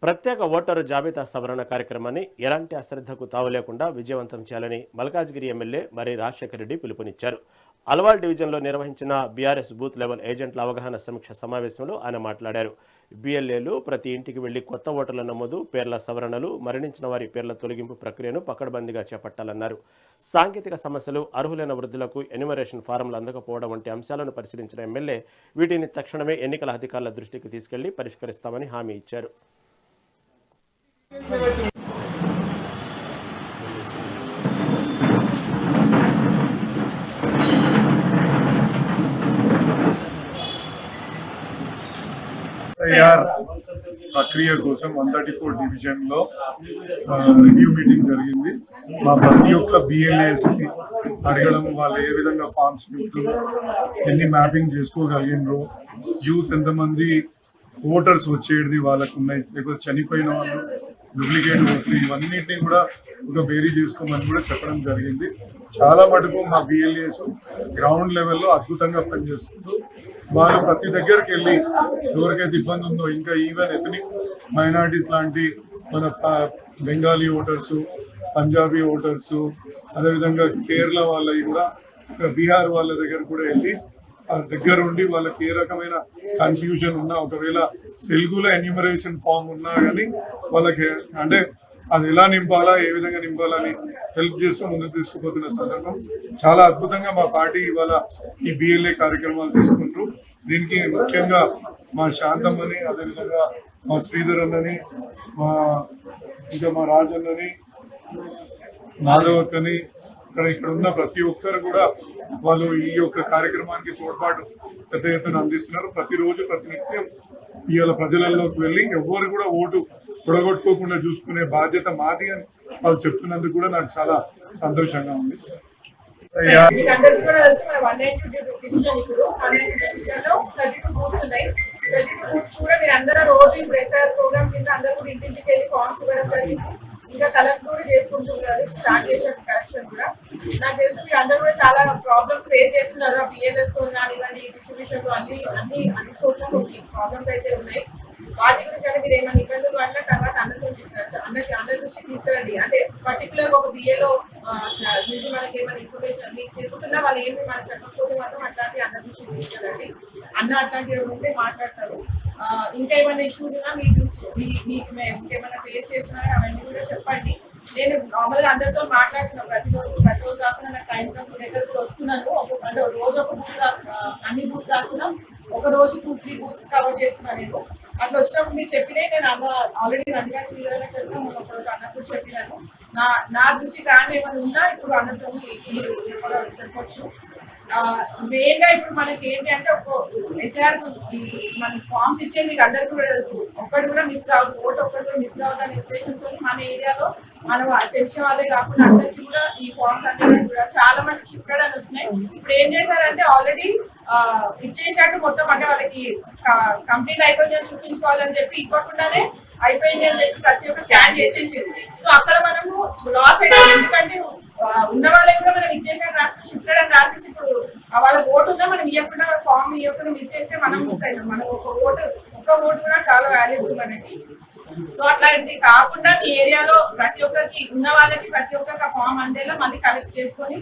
ప్రత్యేక ఓటరు జాబితా సవరణ కార్యక్రమాన్ని ఎలాంటి అశ్రద్ధకు తావులేకుండా విజయవంతం చేయాలని మల్కాజ్గిరి ఎమ్మెల్యే మరి రాజశేఖర రెడ్డి పిలుపునిచ్చారు. అల్వాల్ డివిజన్లో నిర్వహించిన బీఆర్ఎస్ బూత్ లెవెల్ ఏజెంట్ల అవగాహన సమీక్ష సమావేశంలో ఆయన మాట్లాడారు. బిఎల్ఏలు ప్రతి ఇంటికి వెళ్లి కొత్త ఓటర్ల నమోదు, పేర్ల సవరణలు, మరణించిన వారి పేర్ల తొలగింపు ప్రక్రియను పకడ్బందీగా చేపట్టాలన్నారు. సాంకేతిక సమస్యలు, అర్హులైన వృద్ధులకు ఎన్యుమరేషన్ ఫారంలు అందకపోవడం వంటి అంశాలను పరిశీలించిన ఎమ్మెల్యే వీటిని తక్షణమే ఎన్నికల అధికారుల దృష్టికి తీసుకెళ్లి పరిష్కరిస్తామని హామీ ఇచ్చారు. ప్రక్రియ కోసం 134 డివిజన్ లో రివ్యూ మీటింగ్ జరిగింది. మా ప్రతి ఒక్క బిఎల్ఏస్ కి అడగడం, వాళ్ళు ఏ విధంగా ఫార్మ్స్ నింపుతున్నారు, ఎన్ని మ్యాపింగ్ చేసుకోగలిగినారు, యూత్ ఎంతమంది ఓటర్స్ వచ్చేది వాళ్ళకు ఉన్నాయి, లేకపోతే చనిపోయిన వాళ్ళు, డూప్లికేట్ ఓట్లు, ఇవన్నిటిని కూడా ఒక వేరీ చేసుకోమని కూడా చెప్పడం జరిగింది. చాలా మటుకు మా బిఎల్ఏస్ గ్రౌండ్ లెవెల్లో అద్భుతంగా పనిచేస్తుండ్రు. వాళ్ళు ప్రతి దగ్గరికి వెళ్ళి ఎవరికైతే ఇబ్బంది ఉందో, ఇంకా ఈవెన్ ఎథనిక్ మైనారిటీస్ లాంటి మన బెంగాలీ ఓటర్సు, పంజాబీ ఓటర్సు, అదేవిధంగా కేరళ వాళ్ళవి కూడా, బీహార్ వాళ్ళ దగ్గర కూడా వెళ్ళి దగ్గర ఉండి వాళ్ళకి ఏ రకమైన కన్ఫ్యూజన్ ఉన్నా, ఒకవేళ తెలుగులో ఎన్యూమరేషన్ ఫామ్ ఉన్నా కానీ వాళ్ళకి అంటే అది ఎలా నింపాలా, ఏ విధంగా నింపాలని హెల్ప్ చేస్తూ ముందుకు తీసుకుపోతున్న సందర్భం. చాలా అద్భుతంగా మా పార్టీ ఇవాళ ఈ బిఎల్ఏ కార్యక్రమాలు తీసుకుంటూ, దీనికి ముఖ్యంగా మా శాంతమ్మని, అదేవిధంగా మా శ్రీధర్ అన్నని, మా రాజన్నని, మాధవక్కని, ఇక్కడ ఉన్న ప్రతి ఒక్కరు కూడా వాళ్ళు ఈ యొక్క కార్యక్రమానికి తోడ్పాటు పెద్ద ఎత్తున అందిస్తున్నారు. ప్రతిరోజు ప్రతినిత్యం ఇవాళ ప్రజలలోకి వెళ్ళి ఎవరు కూడా ఓటు పొడగొట్టుకోకుండా చూసుకునే బాధ్యత మాది అని వాళ్ళు చెప్తున్నందుకు కూడా నాకు చాలా సంతోషంగా ఉంది. ఇంకా కలెక్ట్ కూడా చేసుకుంటున్నారు, స్టార్ట్ చేసారు కలెక్షన్ కూడా. నాకు తెలిసి మీరు అందరూ కూడా చాలా ప్రాబ్లమ్స్ ఫేస్ చేస్తున్నారు. ఆ బిఎల్ఎస్ తో కానివ్వండి, డిస్ట్రిబ్యూషన్ లో అన్ని చోట్ల ప్రాబ్లమ్స్ అయితే ఉన్నాయి. వాటి గురించి అంటే మీరు ఏమైనా ఇబ్బందులు పడినా తర్వాత అందరి దృష్టికి తీసుకురండి. అంటే పర్టికులర్ ఒక బిఏలో నుంచి మనకి ఏమైనా ఇన్ఫర్మేషన్ మీకు తిరుగుతున్నా వాళ్ళు ఏమి మనకు చెప్పకపోతే మాత్రం అట్లాంటి అందరి దృష్టికి తీసుకురండి. అట్లాంటివి ఉంటే మాట్లాడతారు. ఇంకా ఏమైనా ఇష్యూస్ ఉన్నా మీకు మేము ఇంకేమైనా ఫేస్ చేసినా అవన్నీ కూడా చెప్పండి. నేను నార్మల్గా అందరితో మాట్లాడుతున్నాను ప్రతి రోజు కాకుండా నాకు టైం దగ్గరకు వస్తున్నాను. అంటే రోజు ఒక బూత్ అన్ని బూత్స్ కాకుండా ఒక రోజు 2-3 బూత్స్ కవర్ చేస్తున్నాను నేను. అట్లా వచ్చినప్పుడు మీరు చెప్పినే నేను ఆల్రెడీ నందిగా శ్రీధరంగా చెప్పినా, ఒకరోజు అన్నప్పుడు చెప్పినాను. నా దృష్టి రాని ఏమైనా ఉన్నా ఇప్పుడు అన్నతో చెప్పొచ్చు. మెయిన్ గా ఇప్పుడు మనకి ఏంటి అంటే ఒక ఎస్ఆర్ మన ఫార్మ్స్ ఇచ్చే మీకు అందరికీ కూడా తెలుసు. ఒక్కటి కూడా మిస్ కావద్దు, ఓటు ఒక్కటి కూడా మిస్ కావద్దు అనే ఉద్దేశంతో మన ఏరియాలో మనం తెలిసిన వాళ్ళే కాకుండా అందరికీ కూడా ఈ ఫార్మ్స్ అన్ని కూడా చాలా మంది షిఫ్టెడ్ అని వస్తున్నాయి. ఇప్పుడు ఏం చేశారంటే ఆల్రెడీ ఇచ్చేసాడు మొత్తం, అంటే వాళ్ళకి కంప్లీట్ అయిపోయిందని చూపించుకోవాలని చెప్పి ఇవ్వకుండానే అయిపోయింది అని చెప్పి ప్రతి ఒక్క స్కాన్ చేసేసారు. సో అక్కడ మనము లాస్ అయ్యాం. ఎందుకంటే ఉన్న వాళ్ళకి కూడా మనం ఇచ్చేసాడు రాసుకుని షిఫ్టెడ్ అని రాసేసి ఇప్పుడు వాళ్ళకి ఓటు ఉన్నా మనం ఇవ్వకుండా ఫామ్ ఇవ్వకుండా మిస్ చేస్తే మనం మిస్ అవుతాం. మనకు ఒక్క ఓటు కూడా చాలా వాల్యుబుల్ మనకి. సో అట్లాంటి కాకుండా మీ ఏరియాలో ప్రతి ఒక్కరికి ఉన్న వాళ్ళకి ప్రతి ఒక్కరికి ఆ ఫామ్ అందేలా మళ్ళీ కలెక్ట్ చేసుకొని